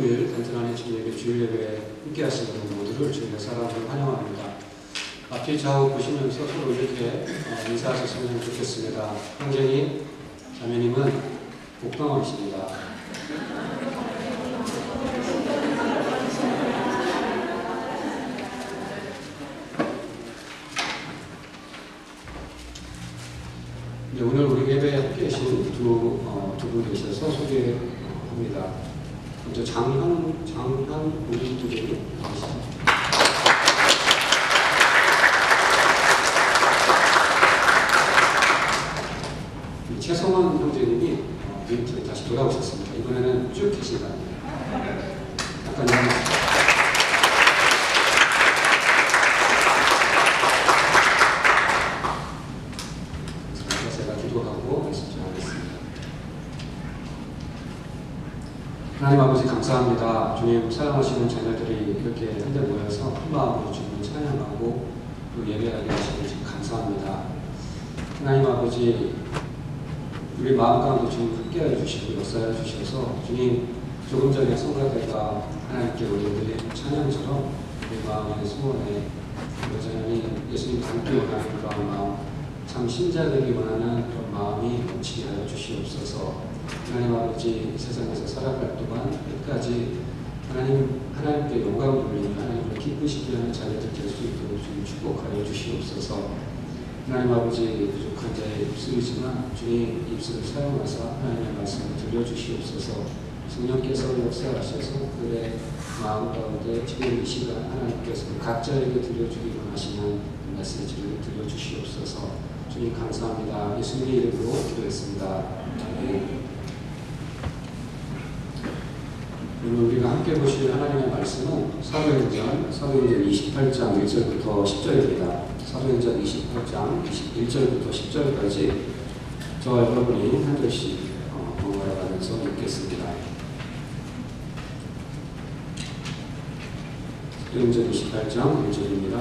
15일 든든한 주님의 주일 예배에 함께 하시는 모두를 주님의 사랑으로 환영합니다. 앞뒤 좌우 보시면서 서로 이렇게 인사하셨으면 좋겠습니다. 형제님, 자매님은 복덩어리십니다. 오늘 우리 예배에 함께 계신 두 분 계셔서 소개합니다. 먼저 장현 우리 두 분이 계십니다. 최성원 형제님이 밑으로 다시 돌아오셨습니다. 이번에는 쭉 계시다. 약간 제가 기도하고 말씀드리겠습니다. 하나님 아버지 감사합니다. 주님 사랑하시는 자녀들이 이렇게 한데 모여서 한 마음으로 주님을 찬양하고 또 예배하게 하시는 주 감사합니다. 하나님 아버지 우리 마음 가운데 주님 함께하여 주시고 역사하여 주셔서 주님 조금 전에 성가대가 하나님께 우리들의 찬양처럼 우리 마음의 소원에 여전히 예수님 닮기 원하는 그런 마음 참 신자되기 원하는 그런 마음이 넘치게 하여 주시옵소서. 하나님 아버지 세상에서 살아갈 동안 끝까지 하나님께 영광을 돌리며 하나님을 기쁘시게 하는 자녀들 될 수 있도록 주님 축복하여 주시옵소서. 하나님 아버지 부족한 자의 입술이지만 주님 입술을 사용하사 하나님의 말씀을 들려주시옵소서. 성령께서 역사하셔서 그들의 마음 가운데 지금 이 시간 하나님께서 각자에게 들려주기 원하시는 메시지를 들려주시옵소서. 주님 감사합니다. 예수님의 이름으로 기도했습니다. 아멘. 오늘 우리가 함께 보실 하나님의 말씀은 사도행전 28장 1절부터 10절입니다. 사도행전 28장 1절부터 10절까지 저와 여러분이 한 절씩 번갈아 가면서 읽겠습니다. 사도행전 28장 1절입니다.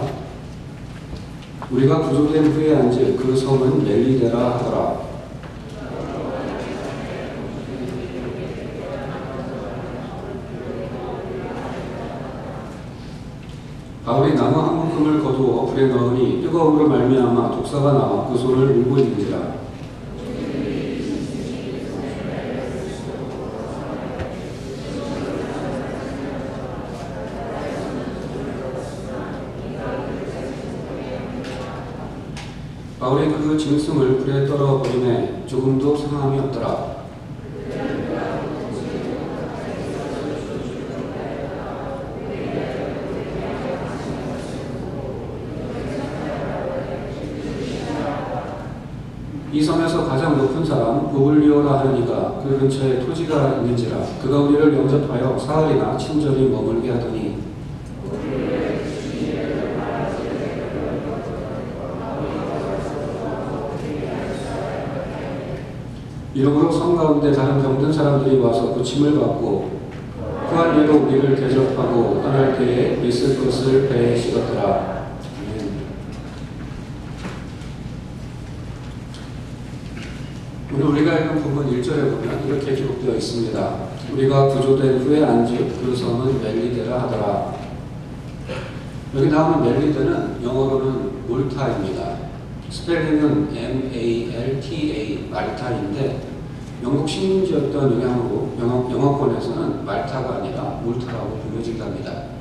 우리가 구조된 후에 앉을 그 성은 멜리데라 하더라. 바울이 나무 한 묶음을 거두어 불에 넣으니 뜨거움으로 말미암아 독사가 나와 그 손을 물고 있는지라. 바울이 그 짐승을 불에 떨어 버리매 조금도 상함이 없더라. 이 섬에서 가장 높은 사람 부블리오라 하니가 그 근처에 토지가 있는지라. 그가 우리를 영접하여 사흘이나 친절히 머물게 하더니 이러므로 섬 가운데 다른 병든 사람들이 와서 고침을 받고 후한 일로 우리를 대접하고 떠날 때에 있을 것을 배에 실었더라. 오늘 우리가 읽은 부분 1절에 보면 이렇게 기록되어 있습니다. 우리가 구조된 후에 앉을 그 성은 멜리데라 하더라. 여기 나오는 멜리데는 영어로는 몰타입니다. 스펠링은 M-A-L-T-A, 말타인데 영국 식민지였던 영향으로 영어권에서는 말타가 아니라 몰타라고 불려진답니다.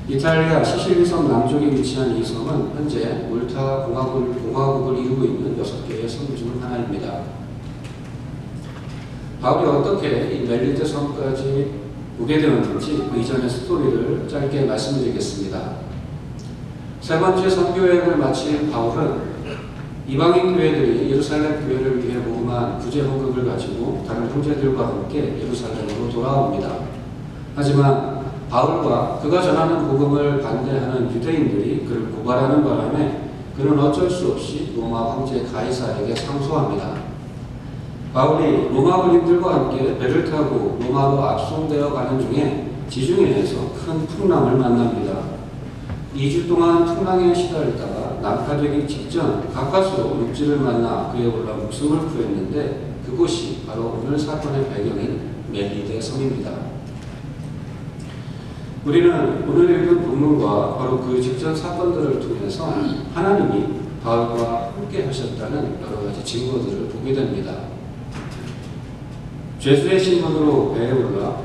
이탈리아 시실리 섬 남쪽에 위치한 이 섬은 현재 몰타 공화국을 이루고 있는 6개의 섬 중 하나입니다. 바울이 어떻게 이 멜리데 섬까지 오게 되었는지 그 이전의 스토리를 짧게 말씀드리겠습니다. 세 번째 선교여행을 마친 바울은 이방인 교회들이 예루살렘 교회를 위해 모금한 구제 헌금을 가지고 다른 형제들과 함께 예루살렘으로 돌아옵니다. 하지만 바울과 그가 전하는 복음을 반대하는 유대인들이 그를 고발하는 바람에 그는 어쩔 수 없이 로마 황제 가이사에게 상소합니다. 바울이 로마 군인들과 함께 배를 타고 로마로 압송되어 가는 중에 지중해에서 큰 풍랑을 만납니다. 2주 동안 풍랑에 시달리다가 난파되기 직전 가까스로 육지를 만나 그에 올라 목숨을 구했는데 그곳이 바로 오늘 사건의 배경인 멜리데 섬입니다. 우리는 오늘 읽은 본문과 바로 그 직전 사건들을 통해서 하나님이 바울과 함께 하셨다는 여러 가지 증거들을 보게 됩니다. 죄수의 신분으로 배에 올라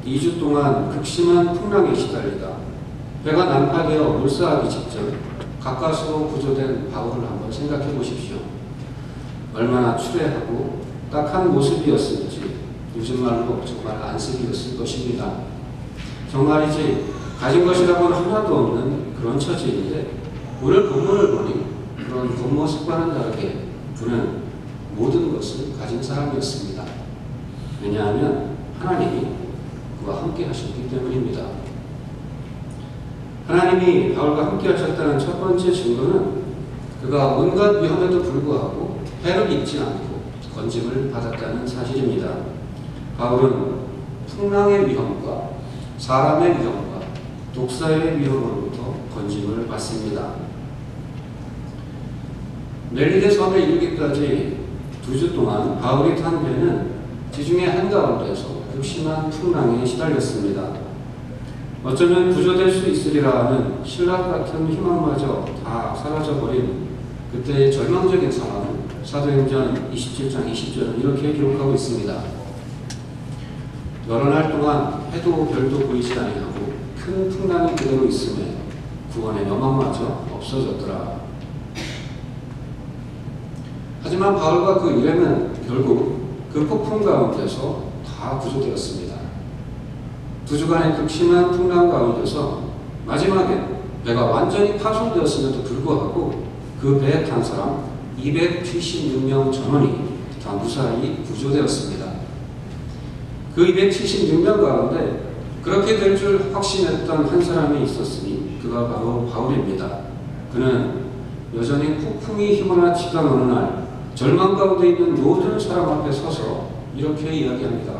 2주 동안 극심한 풍랑에 시달리다 배가 난파되어 몰사하기 직전 가까스로 구조된 바울을 한번 생각해 보십시오. 얼마나 추레하고 딱한 모습이었을지 요즘 말로 정말 안쓰기였을 것입니다. 정말이지 가진 것이라고는 하나도 없는 그런 처지인데 오늘 본문을 보니 그런 겉모습과는 다르게 그는 모든 것을 가진 사람이었습니다. 왜냐하면 하나님이 그와 함께 하셨기 때문입니다. 하나님이 바울과 함께 하셨다는 첫 번째 증거는 그가 온갖 위험에도 불구하고 해를 입지 않고 건짐을 받았다는 사실입니다. 바울은 풍랑의 위험과 사람의 위험과 독사의 위험으로부터 건짐을 받습니다. 멜리데 섬에 이르기까지 2주 동안 바울이 탄 배는 지중해 한가운데서 극심한 풍랑에 시달렸습니다. 어쩌면 구조될 수 있으리라 하는 신라 같은 희망마저 다 사라져버린 그때의 절망적인 상황을 사도행전 27장 20절은 이렇게 기록하고 있습니다. 여러 날 동안 해도 별도 보이지 아니하고 큰 풍랑이 그대로 있음에 구원의 여망마저 없어졌더라. 하지만 바울과 그 일행은 결국 그 폭풍 가운데서 다 구조되었습니다. 2주간의 극심한 풍랑 가운데서 마지막에 배가 완전히 파손되었음에도 불구하고 그 배에 탄 사람 276명 전원이 다 무사히 구조되었습니다. 그 276명 가운데 그렇게 될 줄 확신했던 한 사람이 있었으니 그가 바로 바울입니다. 그는 여전히 폭풍이 휘몰아치던 어느 날 절망 가운데 있는 모든 사람 앞에 서서 이렇게 이야기합니다.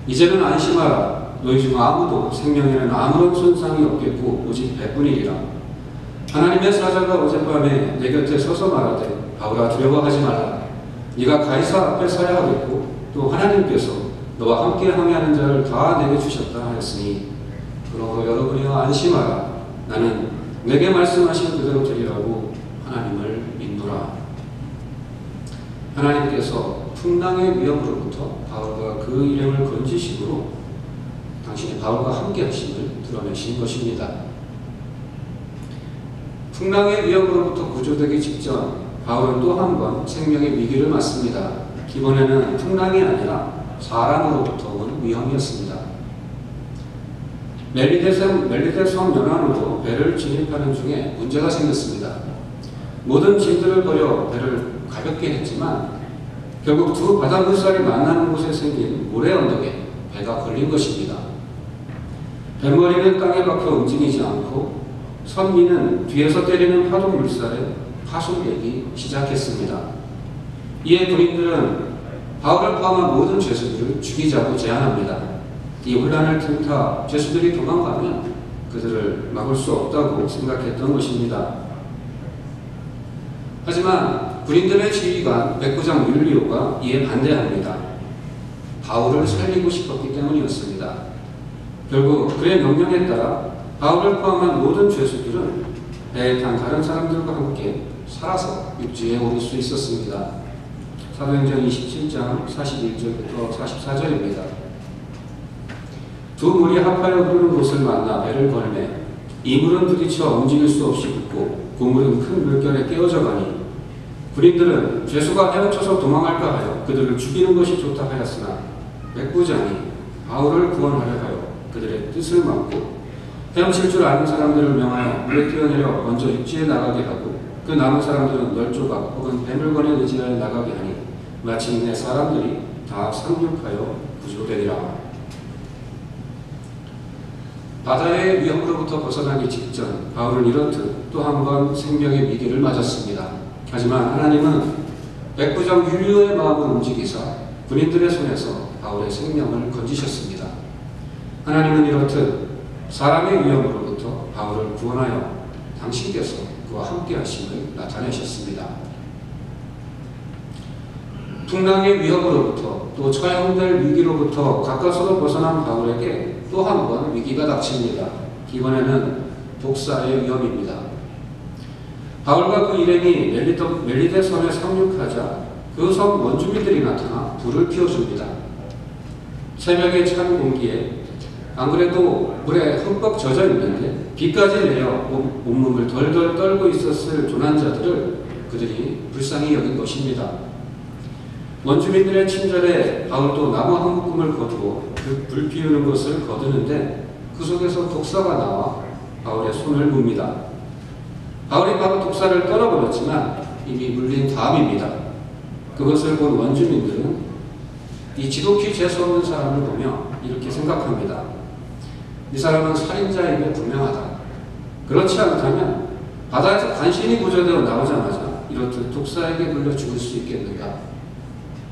이제는 안심하라. 너희 중 아무도 생명에는 아무런 손상이 없겠고 오직 배뿐이리라. 하나님의 사자가 어젯밤에 내 곁에 서서 말하되 바울아 두려워하지 말라. 네가 가이사 앞에 서야 하겠고 또 하나님께서 너와 함께 항해하는 자를 다 내게 주셨다 하였으니 그러므로 여러분이여 안심하라. 나는 내게 말씀하신 그대로 되리라고 하나님을 믿노라. 하나님께서 풍랑의 위험으로부터 바울과 그 일행을 건지심으로 당신이 바울과 함께 하심을 드러내신 것입니다. 풍랑의 위험으로부터 구조되기 직전 바울은 또 한 번 생명의 위기를 맞습니다. 이번에는 풍랑이 아니라 사람으로부터 온 위험이었습니다. 멜리데 섬 연안으로 배를 진입하는 중에 문제가 생겼습니다. 모든 짐들을 버려 배를 가볍게 했지만 결국 두 바닷물살이 만나는 곳에 생긴 모래 언덕에 배가 걸린 것입니다. 뱃머리는 땅에 박혀 움직이지 않고 선 위는 뒤에서 때리는 파도 물살에 파손되기 시작했습니다. 이에 군인들은 바울을 포함한 모든 죄수들을 죽이자고 제안합니다. 이 혼란을 틈타 죄수들이 도망가면 그들을 막을 수 없다고 생각했던 것입니다. 하지만 군인들의 지휘관 백부장 율리오가 이에 반대합니다. 바울을 살리고 싶었기 때문이었습니다. 결국 그의 명령에 따라 바울을 포함한 모든 죄수들은 배에 탄 다른 사람들과 함께 살아서 육지에 오를 수 있었습니다. 사도행전 27장 41절부터 44절입니다. 두 물이 합하여 흐르는 곳을 만나 배를 걸매 이 물은 부딪혀 움직일 수 없이 붙고 그 물은 큰 물결에 깨어져 가니 군인들은 죄수가 헤엄쳐서 도망할까 하여 그들을 죽이는 것이 좋다 하였으나 백부장이 바울을 구원하려 하여 그들의 뜻을 막고 헤엄칠 줄 아는 사람들을 명하여 물에 뛰어내려 먼저 육지에 나가게 하고 그 남은 사람들은 널조각 혹은 배물건에 의지하여 나가게 하니 마침내 사람들이 다 상륙하여 구조되리라. 바다의 위험으로부터 벗어나기 직전 바울은 이렇듯 또 한 번 생명의 위기를 맞았습니다. 하지만 하나님은 백부장 율리오의 마음을 움직이사 군인들의 손에서 바울의 생명을 건지셨습니다. 하나님은 이렇듯 사람의 위험으로부터 바울을 구원하여 당신께서 그와 함께 하심을 나타내셨습니다. 풍랑의 위험으로부터 또 처형될 위기로부터 가까스로 벗어난 바울에게 또 한 번 위기가 닥칩니다. 이번에는 독사의 위험입니다. 바울과 그 일행이 멜리데 섬에 상륙하자 그 섬 원주민들이 나타나 불을 피워줍니다. 새벽의 찬 공기에 안 그래도 물에 흠뻑 젖어 있는데 비까지 내려 온몸을 덜덜 떨고 있었을 조난자들을 그들이 불쌍히 여긴 것입니다. 원주민들의 친절에 바울도 나무 한 묶음을 거두고 그 불 피우는 것을 거두는데 그 속에서 독사가 나와 바울의 손을 뭅니다. 바울이 바로 독사를 떨어버렸지만 이미 물린 다음입니다. 그것을 본 원주민들은 이 지독히 재수없는 사람을 보며 이렇게 생각합니다. 이 사람은 살인자임에 분명하다. 그렇지 않다면 바다에서 간신히 구조되어 나오자마자 이렇듯 독사에게 물려 죽을 수 있겠는가.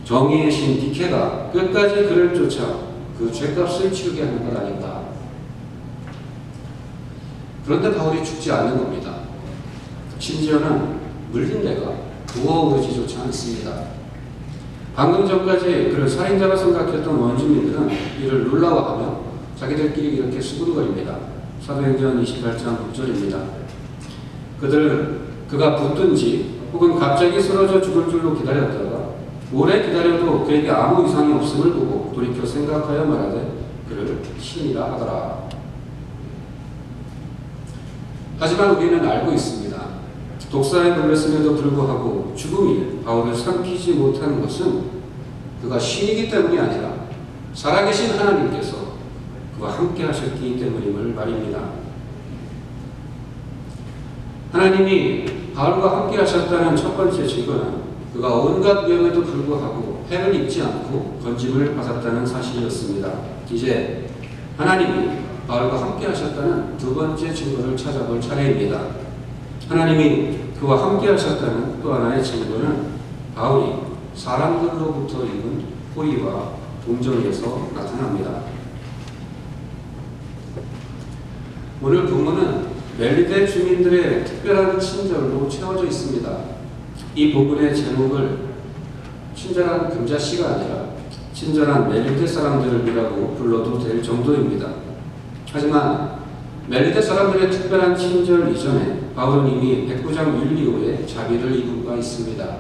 정의의 신 디케가 끝까지 그를 쫓아 그 죄값을 치르게 하는 것 아닌가. 그런데 바울이 죽지 않는 겁니다. 심지어는 물린 데가 부어오르지조차 않습니다. 방금 전까지 그를 살인자가 생각했던 원주민들은 이를 놀라워하며 자기들끼리 이렇게 수군거립니다. 사도행전 28장 6절입니다. 그가 붙든지 혹은 갑자기 쓰러져 죽을 줄로 기다렸다가 오래 기다려도 그에게 아무 이상이 없음을 보고 돌이켜 생각하여 말하되 그를 신이라 하더라. 하지만 우리는 알고 있습니다. 독사에 물렸음에도 불구하고 죽음이 바울을 삼키지 못한 것은 그가 신이기 때문이 아니라 살아계신 하나님께서 그와 함께 하셨기 때문임을 말입니다. 하나님이 바울과 함께 하셨다는 첫 번째 증거는 그가 온갖 위험에도 불구하고 해를 입지 않고 건짐을 받았다는 사실이었습니다. 이제 하나님이 바울과 함께 하셨다는 두 번째 증거를 찾아볼 차례입니다. 하나님이 그와 함께 하셨다는 또 하나의 증거는 바울이 사람들로부터 입은 호의와 동정에서 나타납니다. 오늘 본문은 멜리데 주민들의 특별한 친절로 채워져 있습니다. 이 본문의 제목을 친절한 금자씨가 아니라 친절한 멜리데 사람들이라고 불러도 될 정도입니다. 하지만 멜리데 사람들의 특별한 친절 이전에 바울은 이미 백부장 율리오의 자비를 입은 바 있습니다.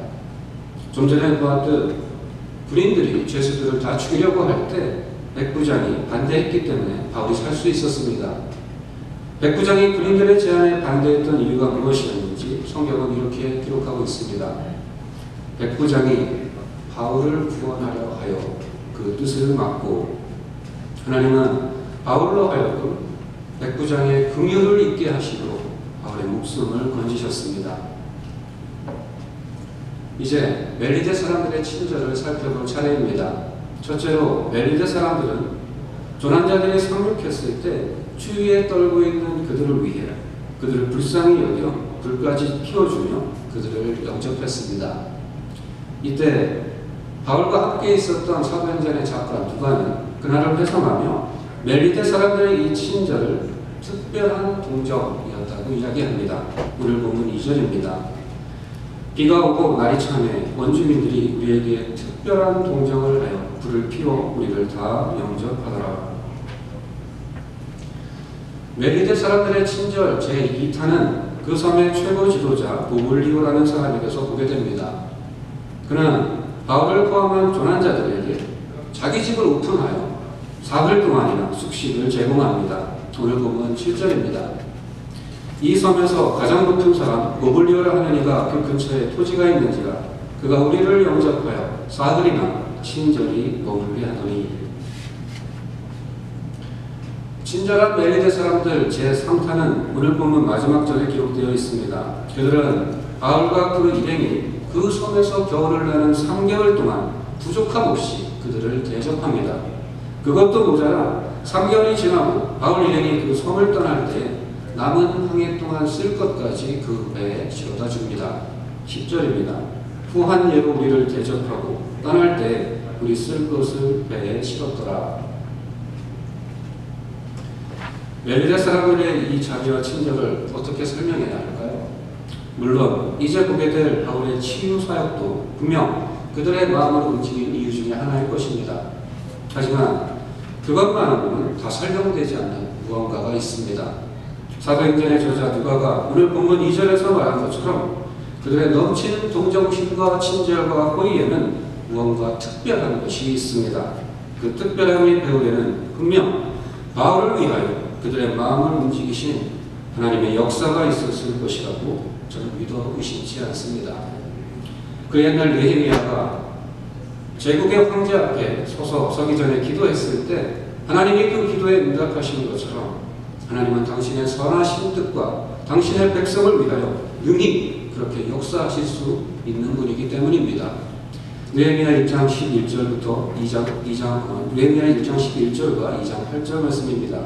좀 전에 보았듯 군인들이 죄수들을 다 죽이려고 할 때 백부장이 반대했기 때문에 바울이 살 수 있었습니다. 백부장이 군인들의 제안에 반대했던 이유가 무엇이었는지 성경은 이렇게 기록하고 있습니다. 백부장이 바울을 구원하려 하여 그 뜻을 막고 하나님은 바울로 하여금 백부장의 긍휼을 잊게 하시도록 바울의 목숨을 건지셨습니다. 이제 멜리데 사람들의 친절을 살펴볼 차례입니다. 첫째로 멜리데 사람들은 조난자들이 상륙했을 때 추위에 떨고 있는 그들을 위해 그들을 불쌍히 여겨 불까지 피워주며 그들을 영접했습니다. 이때 바울과 함께 있었던 사도행전의 작가 누가는 그날을 회상하며 멜리데 사람들의 이 친절을 특별한 동정이었다고 이야기합니다. 오늘 본문 2절입니다. 비가 오고 날이 차매 원주민들이 우리에게 특별한 동정을 하여 불을 피워 우리를 다 영접하더라. 멜리데 사람들의 친절 제2탄은 그 섬의 최고 지도자 보블리오라는 사람에게서 보게 됩니다. 그는 바울을 포함한 조난자들에게 자기 집을 오픈하여 사흘 동안이나 숙식을 제공합니다. 오늘 본문 7절입니다. 이 섬에서 가장 높은 사람 보블리오라 하는 이가 그 근처에 토지가 있는지라 그가 우리를 영접하여 사흘이나 친절히 머물게 하더니. 친절한 멜리데 사람들 제3탄은 오늘 본문 마지막 절에 기록되어 있습니다. 그들은 바울과 그 일행이 그 섬에서 겨울을 나는 3개월 동안 부족함 없이 그들을 대접합니다. 그것도 모자라 3개월이 지나고 바울 일행이 그 섬을 떠날 때 남은 항해 동안 쓸 것까지 그 배에 실어다 줍니다. 10절입니다. 후한 예로 우리를 대접하고 떠날 때 우리 쓸 것을 배에 실었더라. 멜리데 사람들의 이 자비와 친절을 어떻게 설명해야 할까요? 물론 이제 보게 될 바울의 치유 사역도 분명 그들의 마음을 움직인 이유 중에 하나일 것입니다. 하지만 그것만으로는 다 설명되지 않는 무언가가 있습니다. 사도행전의 저자 누가가 오늘 본문 2절에서 말한 것처럼 그들의 넘치는 동정심과 친절과 호의에는 무언가 특별한 것이 있습니다. 그 특별함의 배후에는 분명 바울을 위하여 그들의 마음을 움직이신 하나님의 역사가 있었을 것이라고 저는 믿어 의심치 않습니다. 그 옛날 느헤미야가 제국의 황제 앞에 서기 전에 기도했을 때 하나님이 그 기도에 응답하신 것처럼 하나님은 당신의 선하신 뜻과 당신의 백성을 위하여 능히 그렇게 역사하실 수 있는 분이기 때문입니다. 느헤미야 1장 11절부터 느헤미야 1장 11절과 2장 8절 말씀입니다.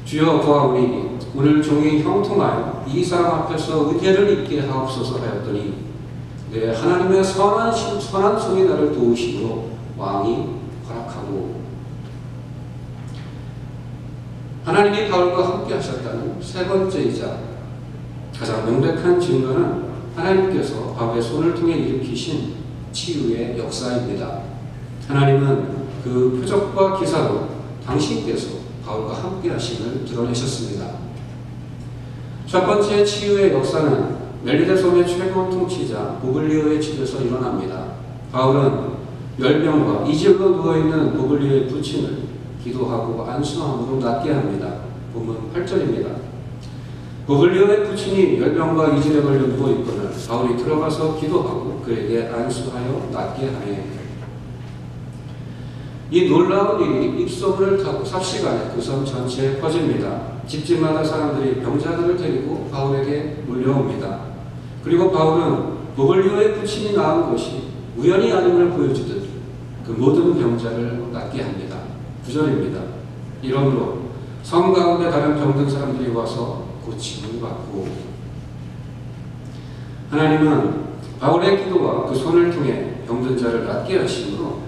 주여 보아오니 오늘 종이 형통하여 이 사람 앞에서 은혜를 입게 하옵소서 하였더니 내 하나님의 선한 손이 나를 도우심으로 왕이 허락하고. 하나님이 바울과 함께 하셨다는 세 번째이자 가장 명백한 증거는 하나님께서 바울의 손을 통해 일으키신 치유의 역사입니다. 하나님은 그 표적과 기사로 당신께서 바울과 함께 하심을 드러내셨습니다. 첫 번째 치유의 역사는 멜리데 섬의 최고 통치자 보블리오의 집에서 일어납니다. 바울은 열병과 이질로 누워있는 보블리오의 부친을 기도하고 안수함으로 낫게 합니다. 본문 8절입니다. 보블리오의 부친이 열병과 이질에 걸려 누워있거늘 바울이 들어가서 기도하고 그에게 안수하여 낫게 하네. 이 놀라운 일이 입소문을 타고 삽시간에 그 섬 전체에 퍼집니다. 집집마다 사람들이 병자들을 데리고 바울에게 몰려옵니다. 그리고 바울은 보블리오의 부친이 나은 것이 우연이 아님을 보여주듯 그 모든 병자를 낫게 합니다. 9절입니다. 이러므로 섬 가운데 다른 병든 사람들이 와서 고침을 받고. 하나님은 바울의 기도와 그 손을 통해 병든 자를 낫게 하심으로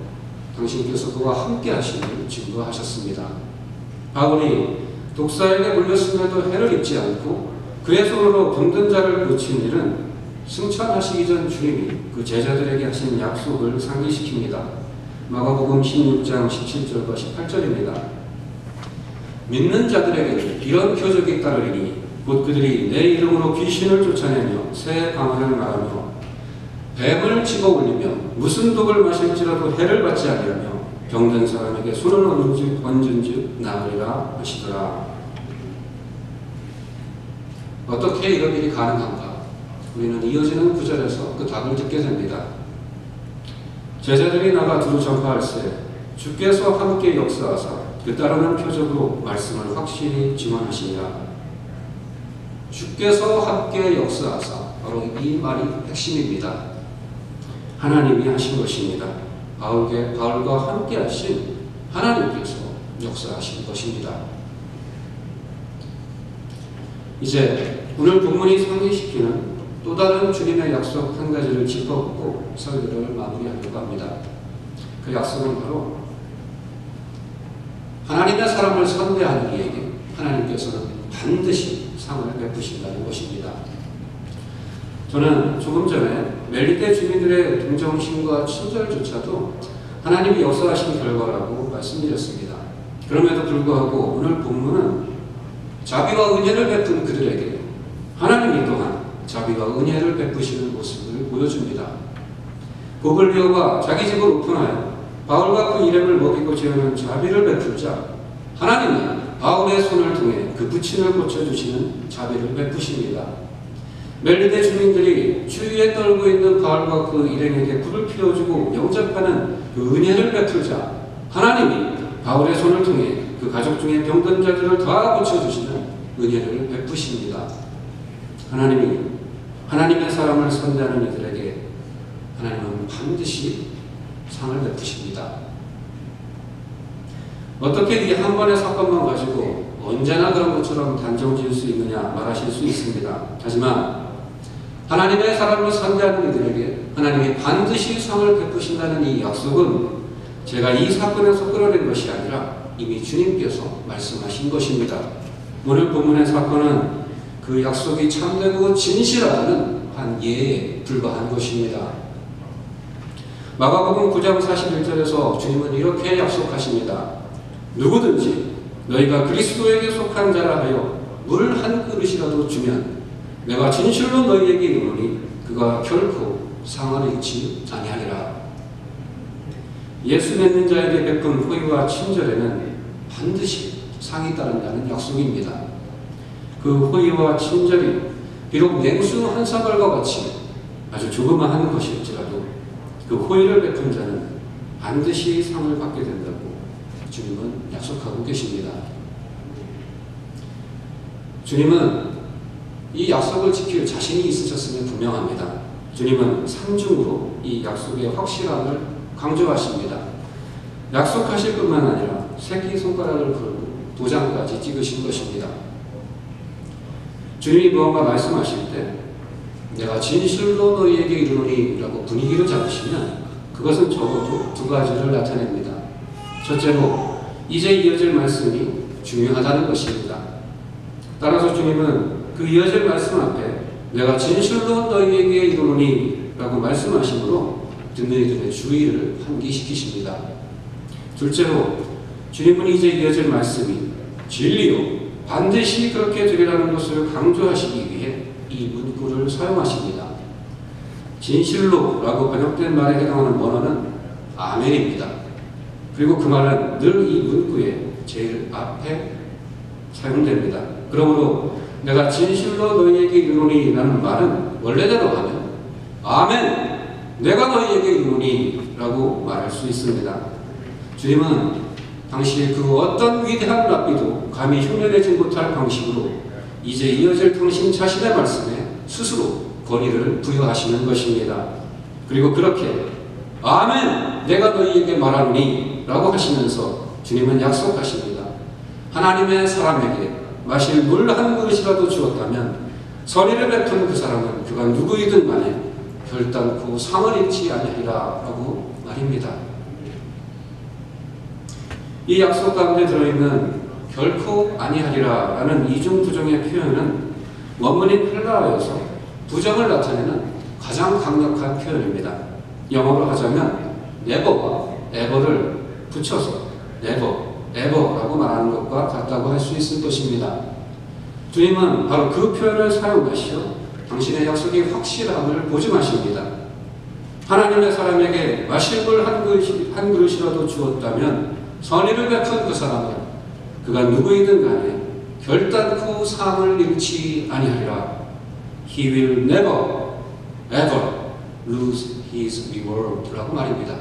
당신께서 그와 함께 하심을 증거하셨습니다. 바울이 독사에게 물렸음에도 해를 입지 않고 그의 손으로 병든 자를 고친 일은 승천하시기 전 주님이 그 제자들에게 하신 약속을 상기시킵니다. 마가복음 16장 17절과 18절입니다. 믿는 자들에게 이런 표적이 따르리니 곧 그들이 내 이름으로 귀신을 쫓아내며 새 방언을 말하며 뱀을 집어 올리며 무슨 독을 마실지라도 해를 받지 아니하며 병든 사람에게 손을 얹은즉 나으리라 하시더라. 어떻게 이런 일이 가능한가? 우리는 이어지는 구절에서 그 답을 듣게 됩니다. 제자들이 나가 두루 전파할세 주께서 함께 역사하사 그 따르는 표적으로 말씀을 확실히 증언하시니라. 주께서 함께 역사하사, 바로 이 말이 핵심입니다. 하나님이 하신 것입니다. 바울과 함께 하신 하나님께서 역사하신 것입니다. 이제 오늘 본문이 상기시키는 또 다른 주님의 약속 한 가지를 짚어보고 설교를 마무리하려고 합니다. 그 약속은 바로 하나님의 사람을 선대하는 이에게 하나님께서는 반드시 상을 베푸신다는 것입니다. 저는 조금 전에 멜리데 주민들의 동정심과 친절조차도 하나님이 역사하신 결과라고 말씀드렸습니다. 그럼에도 불구하고 오늘 본문은 자비와 은혜를 베푼 그들에게 하나님이 또한 자비와 은혜를 베푸시는 모습을 보여줍니다. 보블리오가 자기 집을 오픈하여 바울과 그 일행을 먹이고 재우는 자비를 베풀자 하나님은 바울의 손을 통해 그 부친을 고쳐주시는 자비를 베푸십니다. 멜리데 주민들이 주위에 떨고 있는 바울과 그 일행에게 불을 피워주고 영접하는 그 은혜를 베풀자 하나님이 바울의 손을 통해 그 가족 중에 병든 자들을 다 고쳐주시는 은혜를 베푸십니다. 하나님이 하나님의 사람을 선대하는 이들에게 하나님은 반드시 상을 베푸십니다. 어떻게 이 한 번의 사건만 가지고 언제나 그런 것처럼 단정 지을 수 있느냐 말하실 수 있습니다. 하지만 하나님의 사람을 선대하는 이들에게 하나님이 반드시 상을 베푸신다는 이 약속은 제가 이 사건에서 끌어낸 것이 아니라 이미 주님께서 말씀하신 것입니다. 오늘 본문의 사건은 그 약속이 참되고 진실하다는 한 예에 불과한 것입니다. 마가복음 9장 41절에서 주님은 이렇게 약속하십니다. 누구든지 너희가 그리스도에게 속한 자라 하여 물 한 그릇이라도 주면 내가 진실로 너희에게 이르노니 그가 결코 상을 잃지 아니하리라. 예수 믿는 자에게 베푼 호의와 친절에는 반드시 상이 따른다는 약속입니다. 그 호의와 친절이 비록 냉수 한 사발과 같이 아주 조그마한 것일지라도 그 호의를 베푼 자는 반드시 상을 받게 된다고 주님은 약속하고 계십니다. 주님은 이 약속을 지킬 자신이 있으셨음에 분명합니다. 주님은 상중으로 이 약속의 확실함을 강조하십니다. 약속하실 뿐만 아니라 새끼손가락을 걸고 도장까지 찍으신 것입니다. 주님이 무언가 말씀하실 때 내가 진실로 너희에게 이르노니 라고 분위기를 잡으시면 그것은 적어도 두 가지를 나타냅니다. 첫째로 이제 이어질 말씀이 중요하다는 것입니다. 따라서 주님은 그 이어질 말씀 앞에 내가 진실로 너희에게 이르노니 라고 말씀하심으로 듣는 이들의 주의를 환기시키십니다. 둘째로 주님은 이제 이어질 말씀이 진리요 반드시 그렇게 되리라는 것을 강조하시기 위해 이 문구를 사용하십니다. 진실로 라고 번역된 말에 해당하는 원어는 아멘입니다. 그리고 그 말은 늘 이 문구의 제일 앞에 사용됩니다. 그러므로 내가 진실로 너희에게 이르노니 라는 말은 원래대로 하면 아멘 내가 너희에게 이르노니 라고 말할 수 있습니다. 주님은 당시에 그 어떤 위대한 랍비도 감히 흉내내지 못할 방식으로 이제 이어질 당신 자신의 말씀에 스스로 권위를 부여하시는 것입니다. 그리고 그렇게 아멘 내가 너희에게 말하노니 라고 하시면서 주님은 약속하십니다. 하나님의 사람에게 마실 물 한 그릇이라도 주었다면 선의를 베푼 그 사람은 그가 누구이든 간에 결단코 상을 잃지 아니하리라 라고 말입니다. 이 약속 가운데 들어있는 결코 아니하리라 라는 이중부정의 표현은 원문인 헬라어에서 부정을 나타내는 가장 강력한 표현입니다. 영어로 하자면 never와 ever를 붙여서 never, ever라고 말하는 것과 같다고 할 수 있을 것입니다. 주님은 바로 그 표현을 사용하시어 당신의 약속이 확실함을 보증하십니다. 하나님의 사람에게 마실 물 한 그릇이라도 주었다면 선의를 베푼 그 사람은 그가 누구이든 간에 결단코 상을 잃지 아니하리라. He will never, ever lose his reward 라고 말입니다.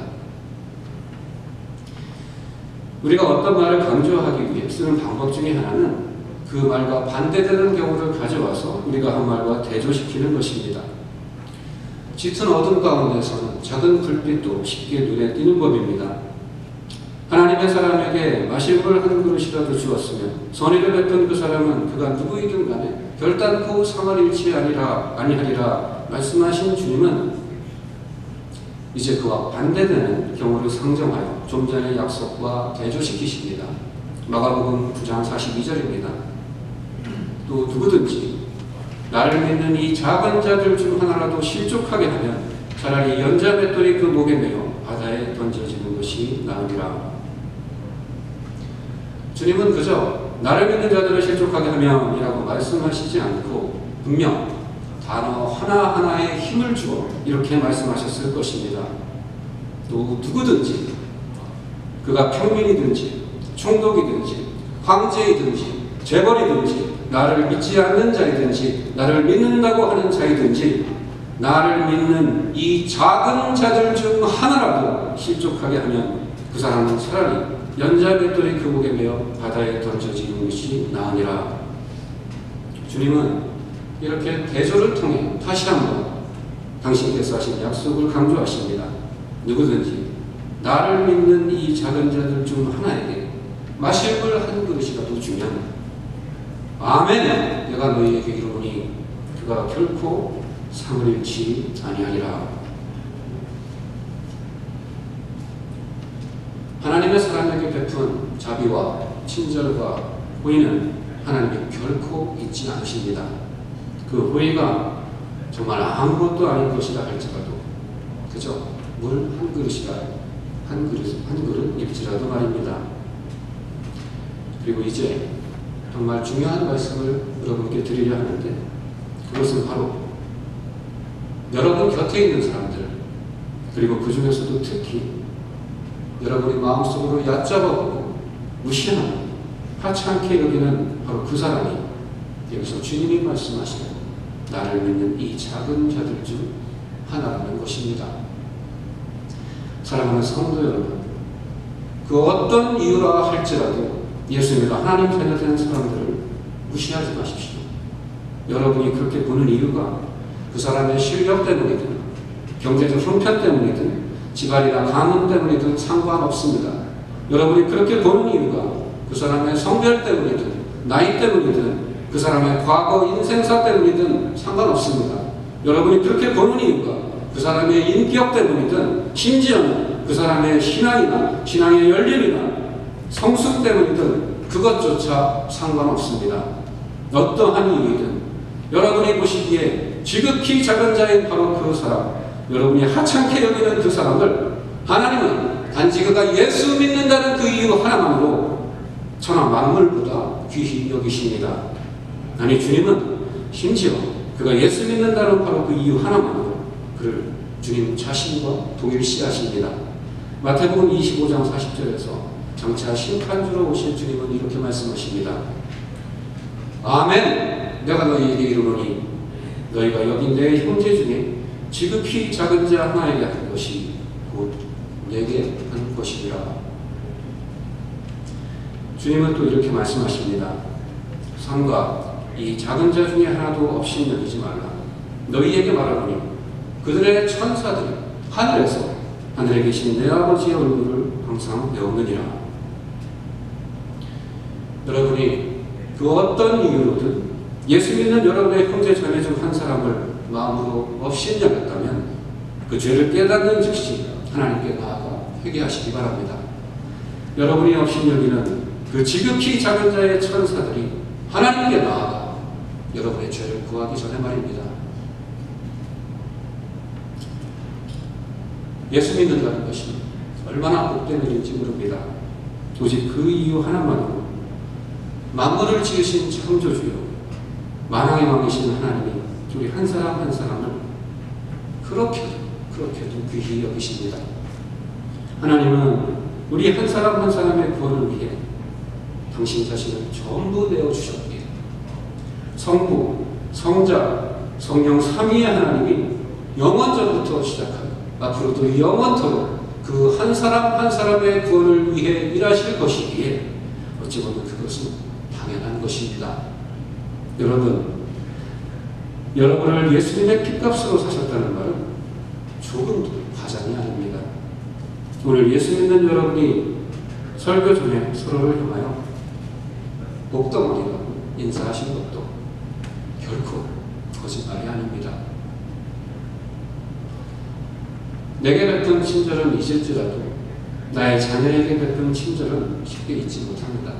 우리가 어떤 말을 강조하기 위해 쓰는 방법 중에 하나는 그 말과 반대되는 경우를 가져와서 우리가 한 말과 대조시키는 것입니다. 짙은 어둠 가운데서는 작은 불빛도 쉽게 눈에 띄는 법입니다. 하나님의 사람에게 마실 물 한 그릇이라도 주었으면 선의를 베푼 그 사람은 그가 누구이든 간에 결단코 상을 잃지 아니하리라 말씀하신 주님은 이제 그와 반대되는 경우를 상정하여 좀 전의 약속과 대조시키십니다. 마가복음 9장 42절입니다. 또 누구든지 나를 믿는 이 작은 자들 중 하나라도 실족하게 하면 차라리 연자 맷돌이 그 목에 매어 바다에 던져지는 것이 나으리라. 주님은 그저 나를 믿는 자들을 실족하게 하면 이라고 말씀하시지 않고 분명 단어 하나하나에 힘을 주어 이렇게 말씀하셨을 것입니다. 또 누구든지 그가 평민이든지 총독이든지 황제이든지 재벌이든지 나를 믿지 않는 자이든지 나를 믿는다고 하는 자이든지 나를 믿는 이 작은 자들 중 하나라도 실족하게 하면 그 사람은 차라리 연자 맷돌이 그 목에 매어 바다에 던져지는 것이 나으니라. 주님은 이렇게 대조를 통해 다시 한번 당신께서 하신 약속을 강조하십니다. 누구든지 나를 믿는 이 작은 자들 중 하나에게 마실 물 한 그릇이라도 주면 아멘 내가 너희에게 이르노니 그가 결코 상을 잃지 아니하리라. 하나님의 사람에게 베푼 자비와 친절과 호의는 하나님이 결코 잊지 않으십니다. 그 호의가 정말 아무것도 아닌 것이라 할지라도 그저 물 한 그릇 입지라도 말입니다. 그리고 이제 정말 중요한 말씀을 여러분께 드리려 하는데, 그것은 바로 여러분 곁에 있는 사람들, 그리고 그 중에서도 특히 여러분이 마음속으로 얕잡아보고 무시하는, 하찮게 여기는 바로 그 사람이 여기서 주님이 말씀하시는 나를 믿는 이 작은 자들 중 하나라는 것입니다. 사랑하는 성도 여러분, 그 어떤 이유라 할지라도 예수님과 하나님 자녀된 사람들을 무시하지 마십시오. 여러분이 그렇게 보는 이유가 그 사람의 실력 때문이든 경제적 형편 때문이든 집안이나 가문 때문이든 상관없습니다. 여러분이 그렇게 보는 이유가 그 사람의 성별 때문이든 나이 때문이든 그 사람의 과거 인생사 때문이든 상관없습니다. 여러분이 그렇게 보는 이유가 그 사람의 인격 때문이든 심지어는 그 사람의 신앙이나 신앙의 열림이나 성숙 때문이든 그것조차 상관없습니다. 어떠한 이유이든 여러분이 보시기에 지극히 작은 자인 바로 그 사람, 여러분이 하찮게 여기는 그 사람을 하나님은 단지 그가 예수 믿는다는 그 이유 하나만으로 천하 만물보다 귀히 여기십니다. 아니, 주님은 심지어 그가 예수 믿는다는 바로 그 이유 하나만으로 그를 주님 자신과 동일시하십니다. 마태복음 25장 40절에서 장차 심판주로 오실 주님은 이렇게 말씀하십니다. 아멘. 내가 너희에게 이르노니 너희가 여기 내 형제 중에 지극히 작은 자 하나에게 한 것이 곧 내게 한 것이니라. 주님은 또 이렇게 말씀하십니다. 삼가 이 작은 자 중에 하나도 없이 여기지 말라. 너희에게 말하노니 그들의 천사들이 하늘에서 하늘에 계신 내 아버지의 얼굴을 항상 배우느니라. 여러분이 그 어떤 이유로든 예수 믿는 여러분의 형제 자매 중 한 사람을 마음으로 업신여겼다면 그 죄를 깨닫는 즉시 하나님께 나아가 회개하시기 바랍니다. 여러분이 업신여기는 그 지극히 작은 자의 천사들이 하나님께 나아가 여러분의 죄를 구하기 전에 말입니다. 예수 믿는다는 것이 얼마나 복된 일인지 모릅니다. 오직 그 이유 하나만으로 만물을 지으신 창조주요 만왕의 왕이신 하나님이 우리 한 사람 한 사람을 그렇게도 귀히 여기십니다. 하나님은 우리 한 사람 한 사람의 구원을 위해 당신 자신을 전부 내어주셨기에 성부, 성자, 성령 삼위의 하나님이 영원전부터 시작하여 앞으로도 영원토록 그 한 사람 한 사람의 구원을 위해 일하실 것이기에 어찌 보면 그것은 당연한 것입니다. 여러분을 예수님의 핏값으로 사셨다는 말은 조금도 과장이 아닙니다. 오늘 예수 믿는 여러분이 설교 전에 서로를 향하여 복덩어리라고 인사하신 것도 결코 거짓말이 아닙니다. 내게 베푼 친절은 잊을지라도 나의 자녀에게 베푼 친절은 쉽게 잊지 못합니다.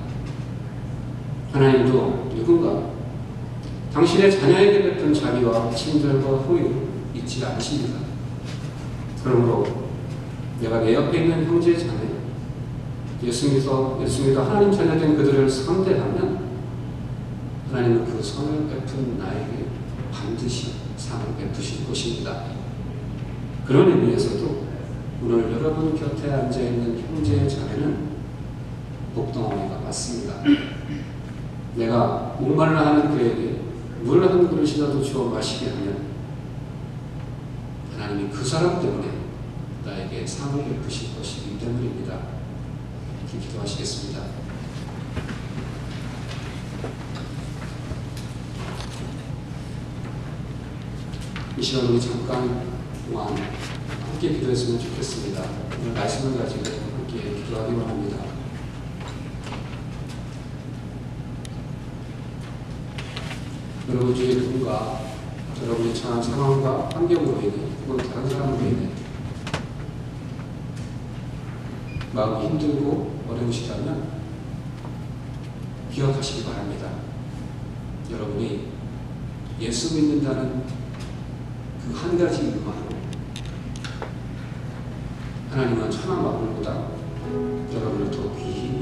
하나님도 누군가 당신의 자녀에게 베푼 자비와 친절과 호의를 잊지 않으십니다. 그러므로 내가 내 옆에 있는 형제 자매, 예수 믿어 하나님 자녀된 그들을 상대하면 하나님은 그 선을 베푼 나에게 반드시 상을 베푸실 것입니다. 그런 의미에서도 오늘 여러분 곁에 앉아있는 형제 자매는 복덩어리가 맞습니다. 내가 목말라 하는 그에게 물 한 그릇이라도 주어 마시게 하면 하나님이 그 사람 때문에 나에게 상을 베푸실 것이기 때문입니다. 이렇게 기도하시겠습니다. 이 시간 우리 잠깐 동안 함께 기도했으면 좋겠습니다. 오늘 말씀을 가지고 함께 기도하기로 합니다. 여러분 중에 누군가 여러분의 처한 상황과 환경으로 인해 혹은 다른 사람으로 인해 마음이 힘들고 어려우시다면 기억하시기 바랍니다. 여러분이 예수 믿는다는 그 한 가지 이유만으로 하나님은 천한 만물보다 여러분을 더 귀히